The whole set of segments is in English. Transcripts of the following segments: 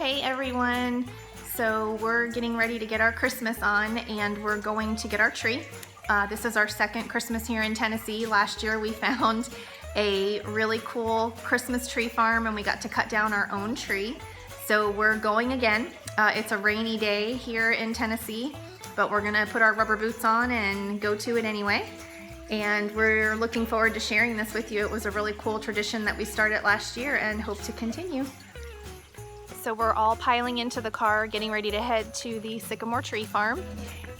Hey everyone! So we're getting ready to get our Christmas on and we're going to get our tree. This is our second Christmas here in Tennessee. Last year we found a really cool Christmas tree farm and we got to cut down our own tree. So we're going again. It's a rainy day here in Tennessee, but we're gonna put our rubber boots on and go to it anyway. And we're looking forward to sharing this with you. It was a really cool tradition that we started last year and hope to continue. So we're all piling into the car, getting ready to head to the Sycamore tree farm.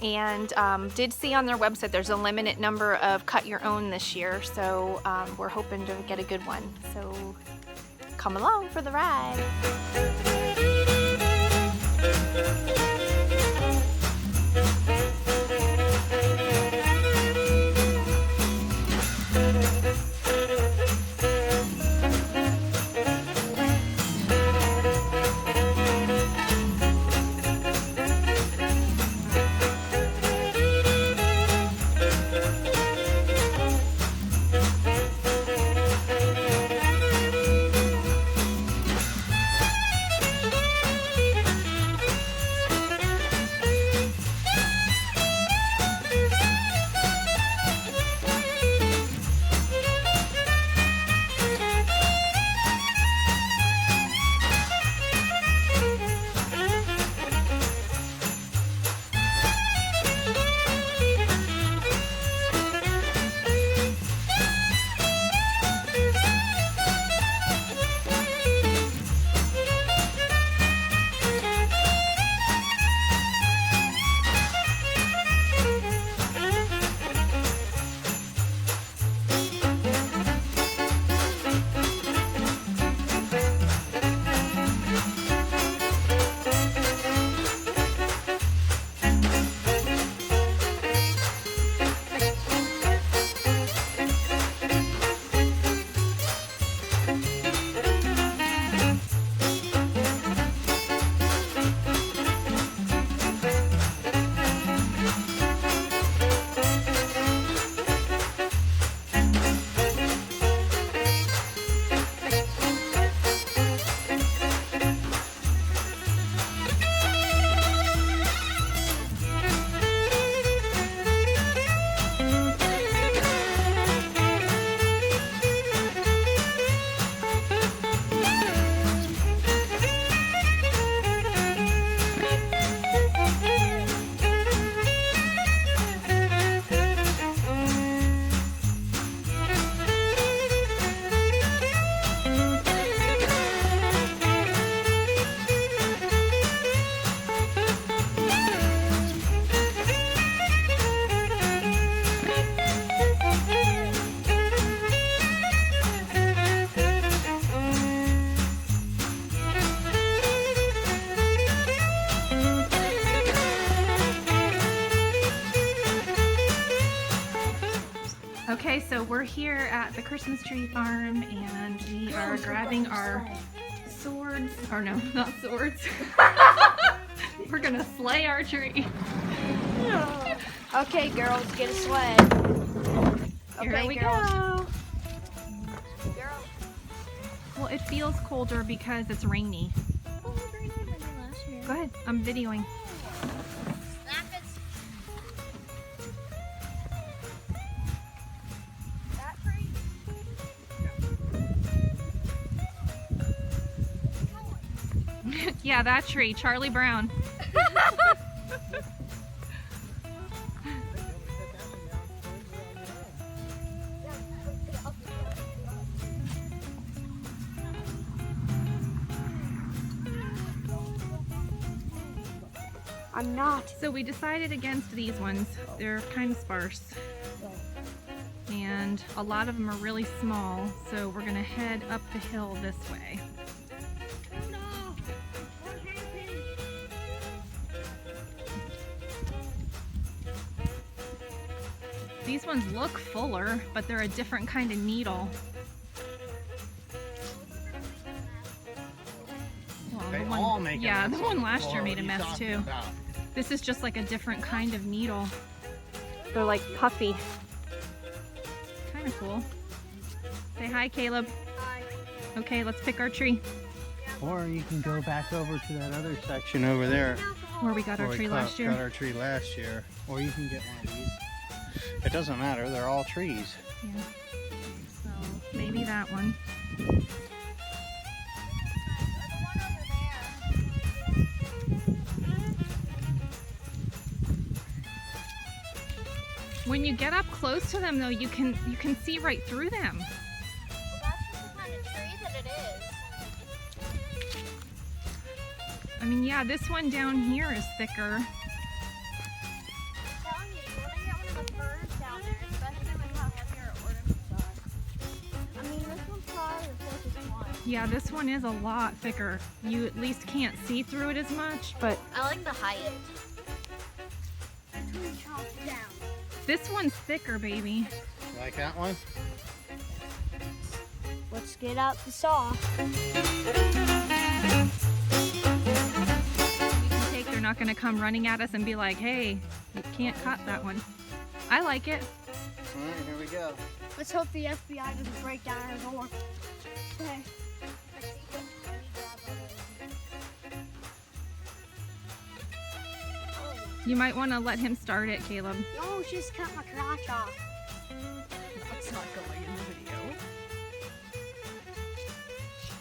And did see on their website there's a limited number of cut your own this year. So we're hoping to get a good one. So come along for the ride. Okay, so we're here at the Christmas tree farm and we are grabbing our swords, or no, not swords. We're gonna slay our tree. Okay, girls, get a sled. Here Okay, we girls. go. Well, it feels colder because it's rainy. Go ahead, I'm videoing. Yeah, that tree, Charlie Brown. I'm not. So we decided against these ones. They're kind of sparse. And a lot of them are really small, so we're gonna head up the hill this way. These ones look fuller, but they're a different kind of needle. Well, They the all one, make a yeah, mess. the one last year What made a are you mess talking too. about? This is just like a different kind of needle. They're like puffy. Kind of cool. Say hi, Caleb. Hi. Okay, let's pick our tree. Yeah. Or you can go back over to that other section over there. Where we got our tree last year. Got our tree last year. Or you can get one of these. It doesn't matter, they're all trees. Yeah. So maybe that one. When you get up close to them though, you can see right through them. Well, that's just the kind of tree that it is. I mean, yeah, this one down here is thicker. I'm telling you, you want to get one of the firs down there, especially with how heavy our ornaments are. I mean, this one's probably the thickest one. Yeah, this one is a lot thicker. You at least can't see through it as much, but I like the height. Chop down. this one's thicker, baby. You like that one? Let's get out the saw. They're not gonna come running at us and be like, hey, you can't cut that one. I like it. All right, here we go. Let's hope the FBI doesn't break down our door. Okay. You might want to let him start it, Caleb. No, she's cut my crotch off. That's not going in the video.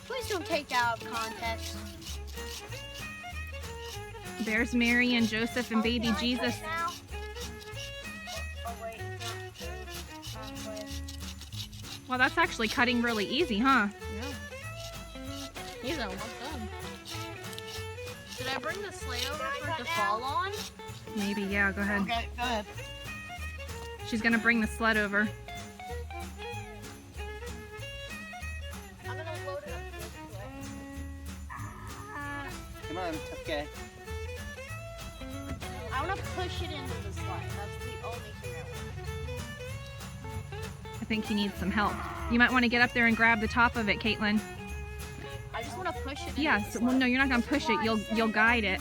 Please don't take that out of context. There's Mary and Joseph and baby Can I Jesus. cut now? Oh, wait. Well, that's actually cutting really easy, huh? Yeah. He's almost done. Should I bring the sleigh over for it to fall on? Maybe, yeah, go ahead. Okay, go ahead. She's gonna bring the sled over. I'm gonna load it up this way. Come on, okay. I want to push it into the slide. That's the only thing I want. I think he needs some help. You might want to get up there and grab the top of it, Caitlin. I just want to push it into Yes, the well, slide. no, you're not gonna push it. You'll guide it.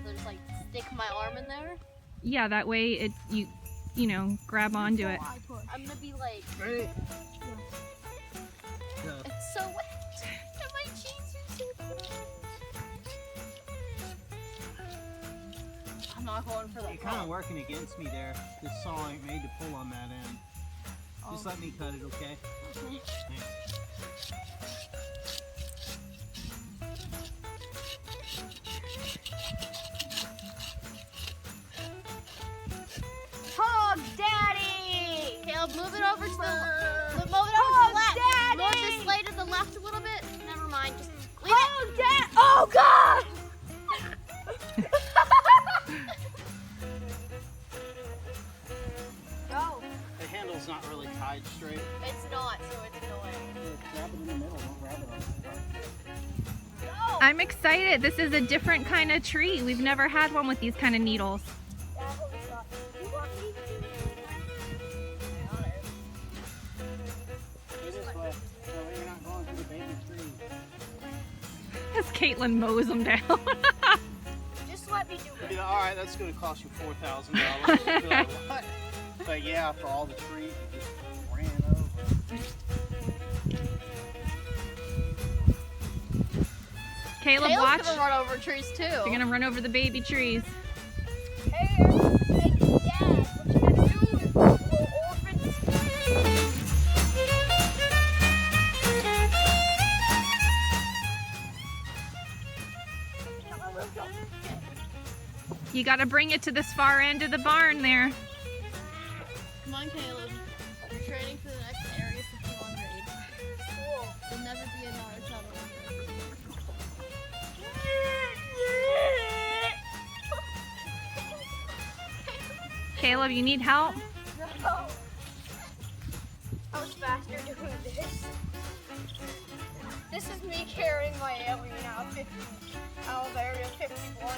So just like stick my arm in there. Yeah, that way it you know grab onto it. I'm gonna be like, Ready? Go. it's so wet. And my jeans are so cold. I'm not going for the You're kind of working against me there. This saw ain't made to pull on that end. Just let me cut it, okay? Thanks. Hog Daddy! Caleb, move it over to the move it over to the left. Daddy! Move the sleigh to the left a little bit. Never mind, just leave it. Dad! Oh God! Go. The handle's not really tied straight. It's not, so it's annoying. Grab it in the middle, don't grab it on the front. Go! I'm excited. This is a different kind of tree. We've never had one with these kind of needles. This way. So you're not going through the baby tree. As Caitlin mows them down. Just let me do it. All right, that's going to cost you $4,000. But yeah, for all the trees, you just ran over. Caleb, Caleb's watch. gonna run over trees too. You're gonna run over the baby trees. Hey, Dad, what you gonna do with little orphans? You gotta bring it to this far end of the barn there. Come on, Caleb. You're training for the next Area 51 raid. Cool. There'll never be another tunnel. Caleb, you need help? No. I was faster doing this. This is me carrying my alien out of Area 51.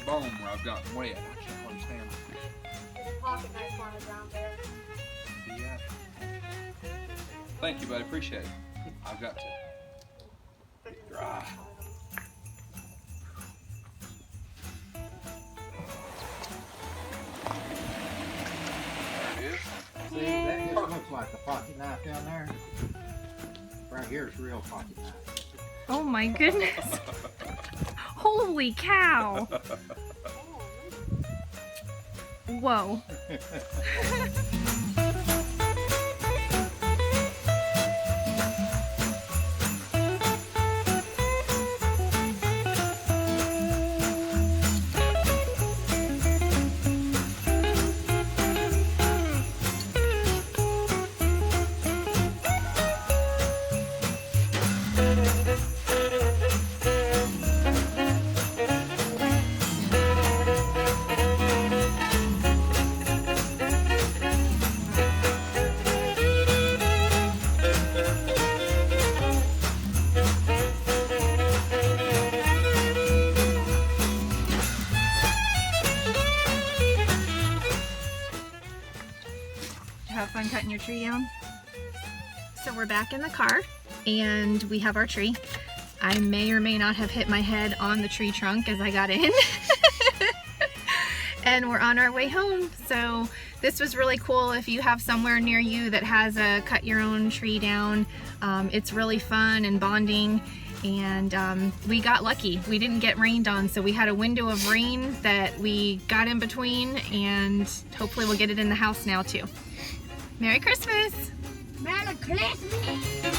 bone where I've gotten wet. I can't understand. There's a pocket knife on the ground there. Yeah. Thank you, buddy. Appreciate it. I've got to get dry. There it is. See, that just looks like a pocket knife down there. Right here is real pocket knife. Oh my goodness. Holy cow. Whoa. Have fun cutting your tree down? So we're back in the car and we have our tree. I may or may not have hit my head on the tree trunk as I got in. And we're on our way home. So this was really cool if you have somewhere near you that has a cut your own tree down. It's really fun and bonding. And we got lucky. We didn't get rained on, so we had a window of rain that we got in between, and hopefully we'll get it in the house now too. Merry Christmas! Merry Christmas!